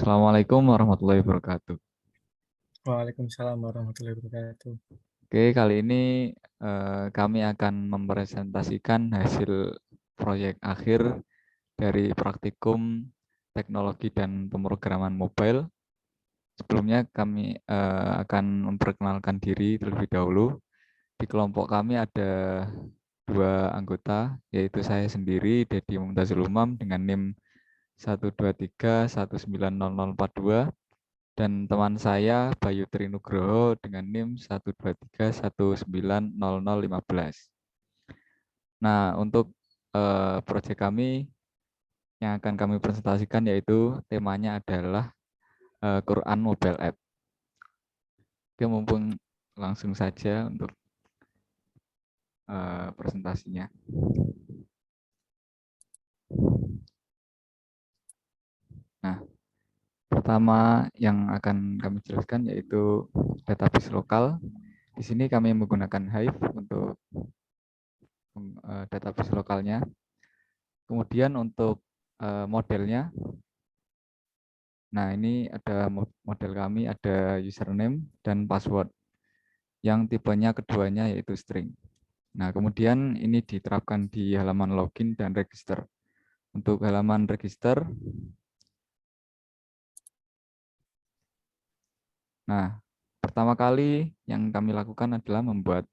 Assalamualaikum warahmatullahi wabarakatuh. Waalaikumsalam warahmatullahi wabarakatuh. Oke, kali ini kami akan mempresentasikan hasil proyek akhir dari praktikum teknologi dan pemrograman mobile. Sebelumnya kami akan memperkenalkan diri terlebih dahulu. Di kelompok kami ada dua anggota, yaitu saya sendiri, Dedi Mumtazul Umam dengan NIM 123190042, dan teman saya Bayu Trinugroho dengan NIM 123190015. Nah, untuk proyek kami yang akan kami presentasikan yaitu temanya adalah Quran Mobile App. Oke, mumpung langsung saja untuk presentasinya. Nah, pertama yang akan kami jelaskan yaitu database lokal. Di sini kami menggunakan Hive untuk database lokalnya. Kemudian untuk modelnya, nah ini ada model kami, ada username dan password yang tipenya keduanya yaitu string. Nah, kemudian ini diterapkan di halaman login dan register. Untuk halaman register, nah pertama kali yang kami lakukan adalah membuat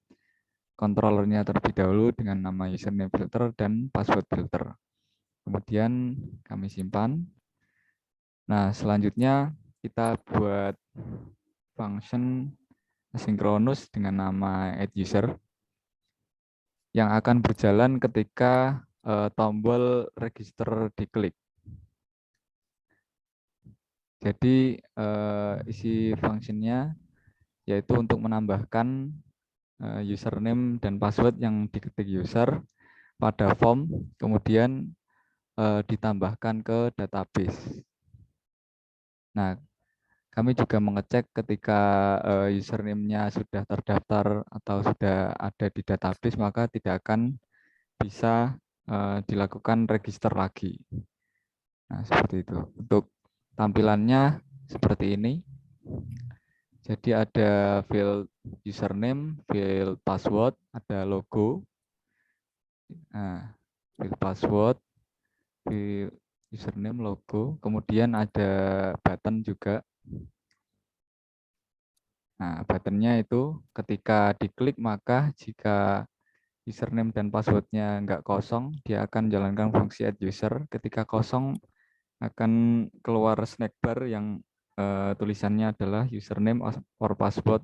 controllernya terlebih dahulu dengan nama username filter dan password filter. Kemudian kami simpan. Nah, selanjutnya kita buat function asinkronus dengan nama @user yang akan berjalan ketika tombol register diklik. Jadi isi fungsinya yaitu untuk menambahkan username dan password yang diketik user pada form, kemudian ditambahkan ke database. Nah, kami juga mengecek ketika username-nya sudah terdaftar atau sudah ada di database, maka tidak akan bisa dilakukan register lagi. Nah, seperti itu. Untuk tampilannya seperti ini. Jadi ada field username, field password, ada logo. Nah, field password, field username, logo. Kemudian ada button juga. Nah, buttonnya itu ketika diklik maka jika username dan passwordnya nggak kosong, dia akan jalankan fungsi add user. Ketika kosong akan keluar snack bar yang tulisannya adalah username or password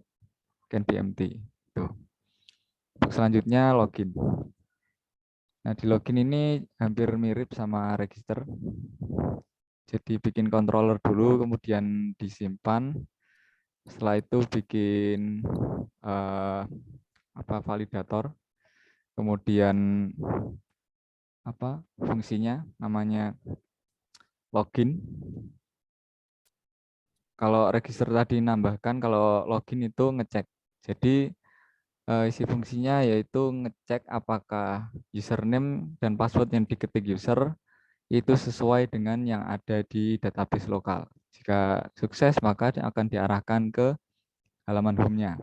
can be empty. Tuh. Untuk selanjutnya login. Nah, di login ini hampir mirip sama register. Jadi bikin controller dulu, kemudian disimpan. Setelah itu bikin validator. Kemudian fungsinya namanya login. Kalau register tadi nambahkan, kalau login itu ngecek. Jadi isi fungsinya yaitu ngecek apakah username dan password yang diketik user itu sesuai dengan yang ada di database lokal. Jika sukses, maka akan diarahkan ke halaman home-nya.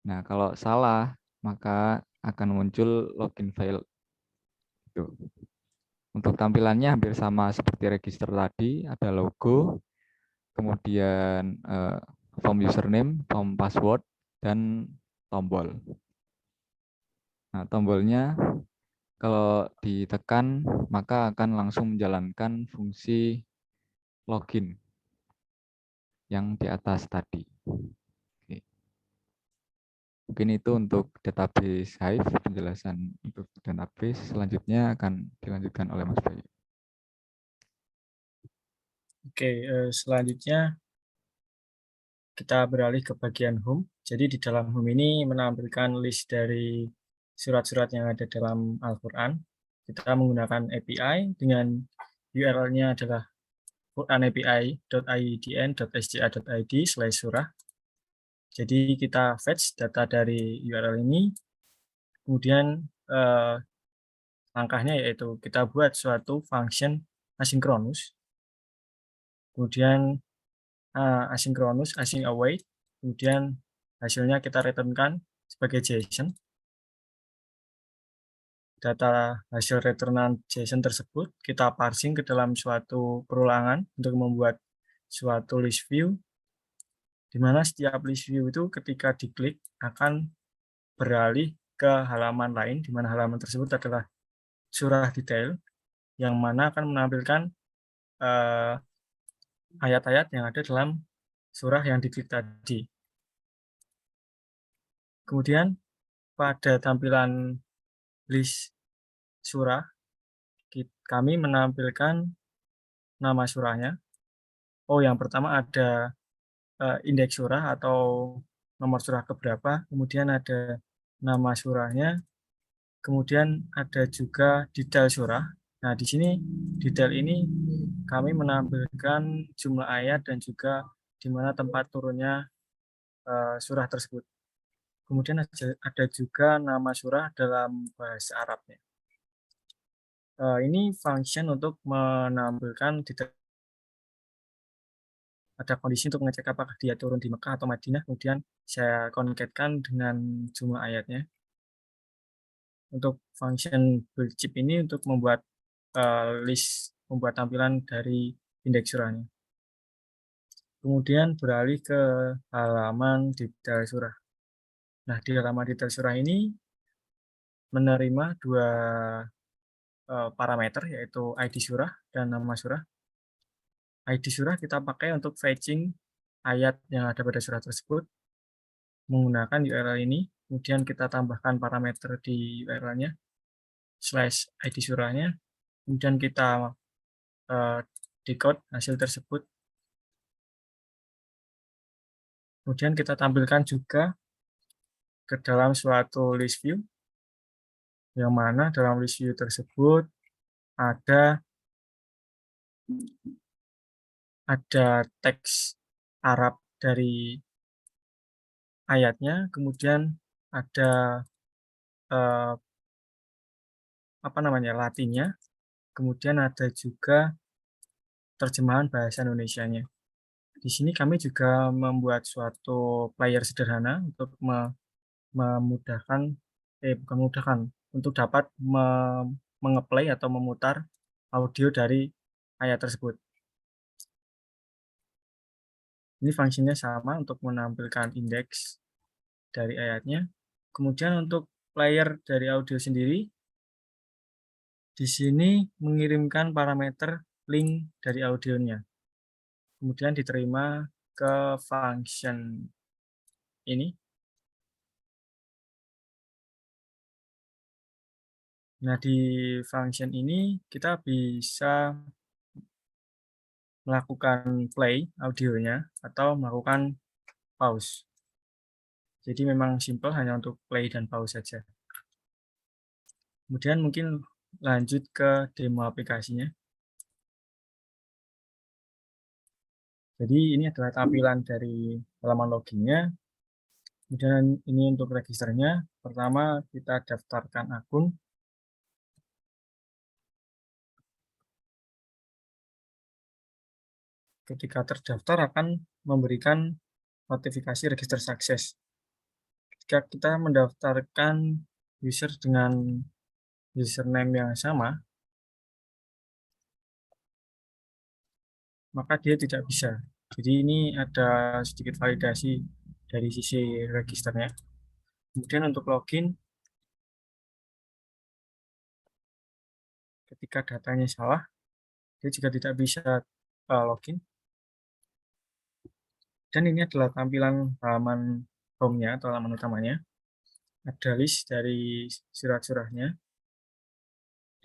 Nah, kalau salah, maka akan muncul login fail. Untuk tampilannya hampir sama seperti register tadi, ada logo, kemudian form username, form password, dan tombol. Nah, tombolnya kalau ditekan, maka akan langsung menjalankan fungsi login yang di atas tadi. Oke. Mungkin itu untuk database Hive, penjelasan untuk database. Selanjutnya akan dilanjutkan oleh Mas Bayu. Oke, selanjutnya kita beralih ke bagian home. Jadi di dalam home ini menampilkan list dari surat-surat yang ada dalam Al-Quran. Kita menggunakan API dengan URL-nya adalah quranapi.idn.sja.id/surah. Jadi kita fetch data dari URL ini, kemudian langkahnya yaitu kita buat suatu function asinkronus kemudian asynchronous, async await, kemudian hasilnya kita returnkan sebagai JSON. Data hasil returnan JSON tersebut kita parsing ke dalam suatu perulangan untuk membuat suatu list view, di mana setiap list view itu ketika diklik akan beralih ke halaman lain, di mana halaman tersebut adalah surah detail, yang mana akan menampilkan ayat-ayat yang ada dalam surah yang diklik tadi. Kemudian pada tampilan list surah, kami menampilkan nama surahnya. Oh, yang pertama ada indeks surah atau nomor surah keberapa, kemudian ada nama surahnya, kemudian ada juga detail surah. Nah, di sini detail ini kami menampilkan jumlah ayat dan juga di mana tempat turunnya surah tersebut. Kemudian ada juga nama surah dalam bahasa Arabnya. Ini function untuk menampilkan detail. Ada kondisi untuk mengecek apakah dia turun di Mekah atau Madinah, kemudian saya konketkan dengan jumlah ayatnya. Untuk function build chip ini untuk membuat list, membuat tampilan dari indeks surahnya. Kemudian beralih ke halaman detail surah. Nah, di halaman detail surah ini menerima dua parameter, yaitu ID surah dan nama surah. ID surah kita pakai untuk fetching ayat yang ada pada surah tersebut menggunakan URL ini. Kemudian kita tambahkan parameter di URL-nya /ID surahnya. Kemudian kita decode hasil tersebut. Kemudian kita tampilkan juga ke dalam suatu list view, yang mana dalam list view tersebut ada teks Arab dari ayatnya, kemudian ada Latinnya, kemudian ada juga terjemahan bahasa Indonesianya. Di sini kami juga membuat suatu player sederhana untuk untuk dapat mengeplay atau memutar audio dari ayat tersebut. Ini fungsinya sama untuk menampilkan indeks dari ayatnya. Kemudian untuk player dari audio sendiri, di sini mengirimkan parameter link dari audionya. Kemudian diterima ke function ini. Nah, di function ini kita bisa melakukan play audionya atau melakukan pause. Jadi memang simple, hanya untuk play dan pause saja. Kemudian mungkin lanjut ke demo aplikasinya. Jadi ini adalah tampilan dari halaman loginnya. Kemudian ini untuk registernya. Pertama kita daftarkan akun. Ketika terdaftar akan memberikan notifikasi register sukses. Ketika kita mendaftarkan user dengan username yang sama, maka dia tidak bisa. Jadi ini ada sedikit validasi dari sisi registernya. Kemudian untuk login, ketika datanya salah, dia juga tidak bisa login. Dan ini adalah tampilan halaman home-nya atau halaman utamanya. Ada list dari surah-surahnya.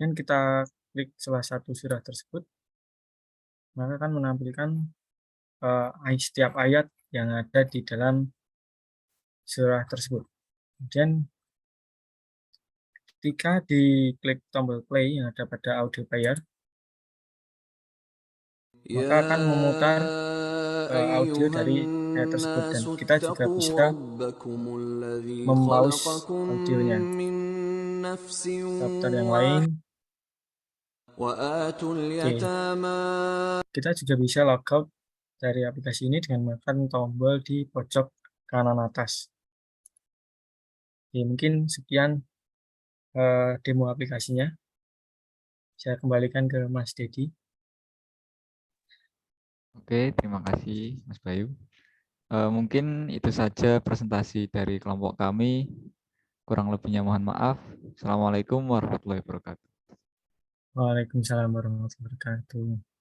Dan kita klik salah satu surah tersebut, maka akan menampilkan setiap ayat yang ada di dalam surah tersebut. Kemudian ketika diklik tombol play yang ada pada audio player, maka akan memutar audio dari ayat tersebut, dan kita juga bisa mempause audionya. Kita putar yang lain. Oke, kita juga bisa logout dari aplikasi ini dengan menekan tombol di pojok kanan atas. Oke, mungkin sekian demo aplikasinya. Saya kembalikan ke Mas Dedi. Oke, terima kasih Mas Bayu. Mungkin itu saja presentasi dari kelompok kami. Kurang lebihnya mohon maaf. Assalamualaikum warahmatullahi wabarakatuh. Waalaikumsalam warahmatullahi wabarakatuh.